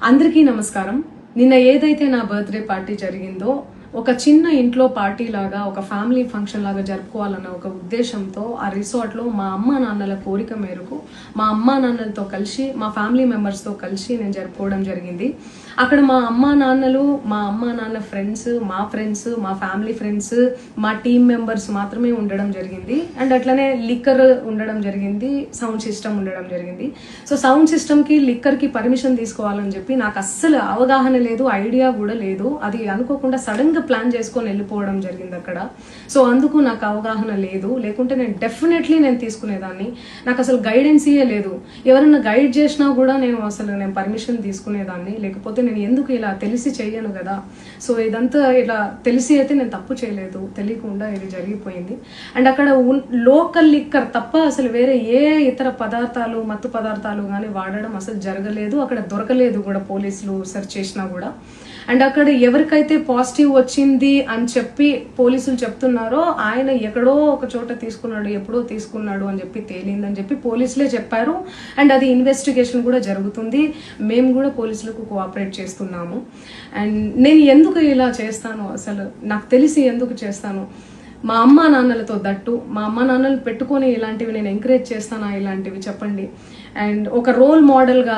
అందరికీ నమస్కారం. నిన్న ఏదైతే నా బర్త్డే పార్టీ జరిగిందో ఒక చిన్న ఇంట్లో పార్టీ లాగా ఒక ఫ్యామిలీ ఫంక్షన్ లాగా జరుపుకోవాలన్న ఒక ఉద్దేశంతో ఆ రిసార్ట్ లో మా అమ్మా నాన్నల కోరిక మేరకు మా అమ్మా నాన్నలతో కలిసి మా ఫ్యామిలీ మెంబర్స్ తో కలిసి నేను జరుపుకోవడం జరిగింది. అక్కడ మా అమ్మా నాన్నలు, మా అమ్మా నాన్న ఫ్రెండ్స్, మా ఫ్యామిలీ ఫ్రెండ్స్, మా టీమ్ మెంబర్స్ మాత్రమే ఉండడం జరిగింది. అండ్ అట్లనే లిక్కర్ ఉండడం జరిగింది, సౌండ్ సిస్టమ్ ఉండడం జరిగింది. సో సౌండ్ సిస్టమ్ కి లిక్కర్ కి పర్మిషన్ తీసుకోవాలని చెప్పి నాకు అస్సలు అవగాహన లేదు, ఐడియా కూడా లేదు. అది అనుకోకుండా సడన్ గా ప్లాన్ చేసుకొని వెళ్ళిపోవడం జరిగింది అక్కడ. సో అందుకు నాకు అవగాహన లేదు, లేకుంటే నేను డెఫినెట్లీ నేను తీసుకునేదాన్ని. నాకు అసలు గైడెన్సీయే లేదు. ఎవరైనా గైడ్ చేసినా కూడా నేను పర్మిషన్ తీసుకునేదాన్ని, లేకపోతే నేను ఎందుకు ఇలా తెలిసి చెయ్యను కదా. సో ఇదంతా ఇలా తెలిసి అయితే నేను తప్పు చేయలేదు, తెలియకుండా ఇది జరిగిపోయింది. అండ్ అక్కడ లోకల్ లిక్కర్ తప్ప అసలు వేరే ఏ ఇతర పదార్థాలు, మత్తు పదార్థాలు కానీ వాడడం అసలు జరగలేదు. అక్కడ దొరకలేదు కూడా, పోలీసులు సెర్చ్ చేసినా కూడా. అండ్ అక్కడ ఎవరికైతే పాజిటివ్ వచ్చింది అని చెప్పి పోలీసులు చెప్తున్నారో ఆయన ఎక్కడో ఒక చోట తీసుకున్నాడు, ఎప్పుడో తీసుకున్నాడు అని చెప్పి తేలిందని చెప్పి పోలీసులే చెప్పారు. అండ్ అది ఇన్వెస్టిగేషన్ కూడా జరుగుతుంది. మేము కూడా పోలీసులకు కోఆపరేట్ చేస్తున్నాము. అండ్ నేను ఎందుకు ఇలా చేస్తాను, అసలు నాకు తెలిసి ఎందుకు చేస్తాను, మా అమ్మా నాన్నలతో దట్టు మా అమ్మా నాన్నలు పెట్టుకొని ఇలాంటివి నేను ఎంకరేజ్ చేస్తానా, ఇలాంటివి చెప్పండి. అండ్ ఒక రోల్ మోడల్గా